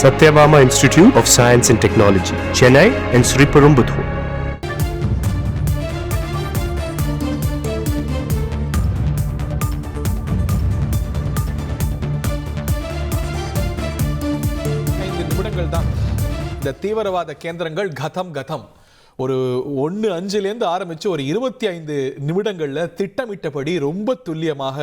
Satyabama Institute of Science and Technology, Chennai and Sri Perumbudur. நிமிடங்கள் தான் இந்த தீவிரவாத கேந்திரங்கள் கதம் ஒரு 1-5 ஆரம்பிச்சு ஒரு 25 நிமிடங்கள்ல திட்டமிட்டபடி ரொம்ப துல்லியமாக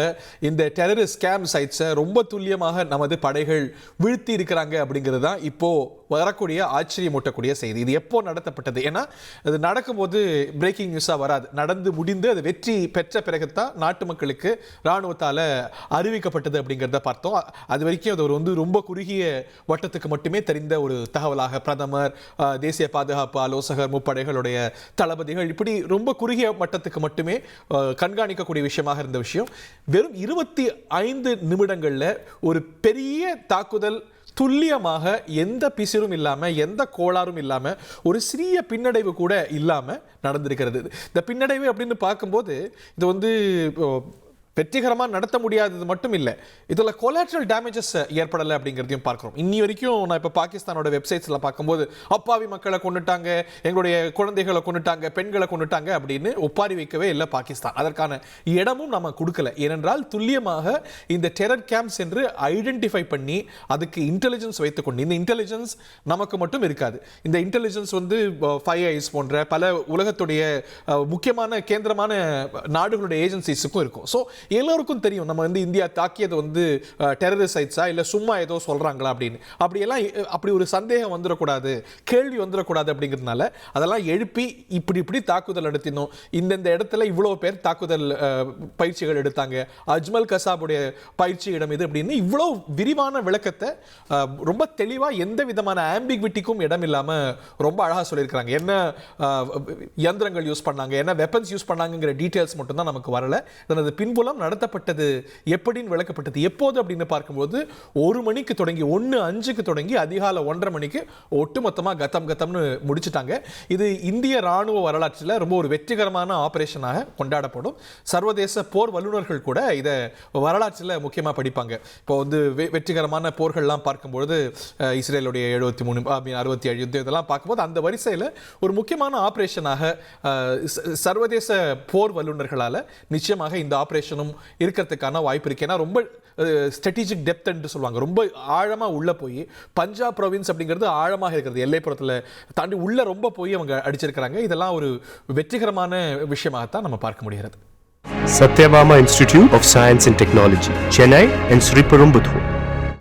இந்த டெரரிஸ்ட் ஸ்கேம் சைட்ஸை ரொம்ப துல்லியமாக நமது படைகள் வீழ்த்தி இருக்கிறாங்க அப்படிங்கிறது தான் இப்போ வரக்கூடிய ஆச்சரியமூட்டக்கூடிய செய்தி. இது எப்போ நடத்தப்பட்டது? ஏன்னா அது நடக்கும்போது பிரேக்கிங் நியூஸாக வராது. நடந்து முடிந்து அது வெற்றி பெற்ற பிறகுதான் நாட்டு மக்களுக்கு இராணுவத்தால் அறிவிக்கப்பட்டது அப்படிங்கிறத பார்த்தோம். அது வரைக்கும் அது ஒரு ரொம்ப குறுகிய வட்டத்துக்கு மட்டுமே தெரிந்த ஒரு தகவலாக பிரதமர், தேசிய பாதுகாப்பு ஆலோசகர், முப்படைகளுடைய தளபதிகள் இப்படி ரொம்ப குறுகிய மட்டத்துக்கு மட்டுமே கண்காணிக்கக்கூடிய விஷயமாக இருந்த விஷயம் வெறும் 25 நிமிடங்கள்ல ஒரு பெரிய தாக்குதல் துல்லியமாக எந்த பிசிறும் இல்லாம எந்த கோளாறும் இல்லாம ஒரு சிறிய பின்னடைவு கூட இல்லாம நடந்திருக்கிறது. இந்த பின்னடைவு அப்படின்னு பார்க்கும்போது இது வெற்றிகரமாக நடத்த முடியாதது மட்டும் இல்லை, இதில் கொலாட்ரல் டேமேஜஸ் ஏற்படலை அப்படிங்கிறதையும் பார்க்குறோம். இன்னி வரைக்கும் நான் இப்போ பாகிஸ்தானோட வெப்சைட்ஸில் பார்க்கும்போது அப்பாவி மக்களை கொண்டுட்டாங்க, எங்களுடைய குழந்தைகளை கொண்டுட்டாங்க, பெண்களை கொண்டுட்டாங்க அப்படின்னு ஒப்பாரி வைக்கவே இல்லை பாகிஸ்தான். அதற்கான இடமும் நம்ம கொடுக்கல. ஏனென்றால் துல்லியமாக இந்த டெரர் கேம்ப்ஸ் என்று ஐடென்டிஃபை பண்ணி அதுக்கு இன்டெலிஜென்ஸ் வைத்துக்கொண்டு, இந்த இன்டெலிஜென்ஸ் நமக்கு மட்டும் இருக்காது, இந்த இன்டெலிஜென்ஸ் ஃபைவ் ஐஸ் போன்ற பல உலகத்துடைய முக்கியமான கேந்திரமான நாடுகளுடைய ஏஜென்சிஸுக்கும் இருக்கும். ஸோ எல்லோருக்கும் தெரியும் நம்ம இந்தியா தாக்கியது டெரரிஸ்ட் சைட்ஸா இல்லை சும்மா ஏதோ சொல்றாங்களா அப்படின்னு. அப்படி ஒரு சந்தேகம் வந்துடக்கூடாது, கேள்வி வந்துடக்கூடாது அப்படிங்கிறதுனால அதெல்லாம் எழுப்பி இப்படி தாக்குதல் நடத்தினோம், இந்த இடத்துல இவ்வளவு பேர் தாக்குதல் பயிற்சிகள் எடுத்தாங்க, அஜ்மல் கசாபுடைய பயிற்சி இடம் இது அப்படின்னு இவ்வளவு விரிவான விளக்கத்தை ரொம்ப தெளிவா எந்த விதமான ஆம்பிக்விட்டிக்கும் இடம் இல்லாம ரொம்ப அழகா சொல்லியிருக்கிறாங்க. என்ன யந்திரங்கள் யூஸ் பண்ணாங்க, என்ன வெப்பன்ஸ் யூஸ் பண்ணாங்கிற டீடைல்ஸ் மட்டும் தான் நமக்கு வரல. அதனது பின்புலம் நடத்தப்பட்டது எப்படின்னு விளக்கப்பட்டது. எப்போது அப்படின்னு பார்க்கும்போது 1 மணிக்கு தொடங்கி 1:05 தொடங்கி அதிகாலை 1:30 மணிக்கு ஒட்டுமொத்தமாக கதம்னு முடிச்சுட்டாங்க. இது இந்திய ராணுவ வரலாற்றில் ரொம்ப ஒரு வெற்றிகரமான ஆபரேஷனாக கொண்டாடப்படும். சர்வதேச போர் வல்லுநர்கள் கூட இதை வரலாற்றில் முக்கியமாக படிப்பாங்க. இப்போ வெற்றிகரமான போர்கள்லாம் பார்க்கும்பொழுது இஸ்ரேலுடைய 73 67 யுத்தம் இதெல்லாம் பார்க்கும்போது அந்த வரிசையில் ஒரு முக்கியமான ஆபரேஷனாக சர்வதேச போர் வல்லுநர்களால் நிச்சயமாக இந்த ஆபரேஷனும் இருக்கிறதுக்கான வாய்ப்பு இருக்கு. ஏன்னா ரொம்ப ஸ்ட்ராட்டஜிக் டெப்த் என்று சொல்லுவாங்க, ரொம்ப ஆழமா உள்ள போய் பஞ்சாப் ப்ரொவின்ஸ் அப்படிங்கிறது ஆழமாக இருக்கிறது, எல்லைப்புறத்தில் தாண்டி உள்ள ரொம்ப போய் அவங்க அடிச்சிருக்கிறாங்க. இதெல்லாம் ஒரு வெற்றிகரமான விஷயமாகத்தான் நம்ம பார்க்க முடிகிறது. Satyabama Institute of Science and Technology, Chennai and Sri Perumbudur.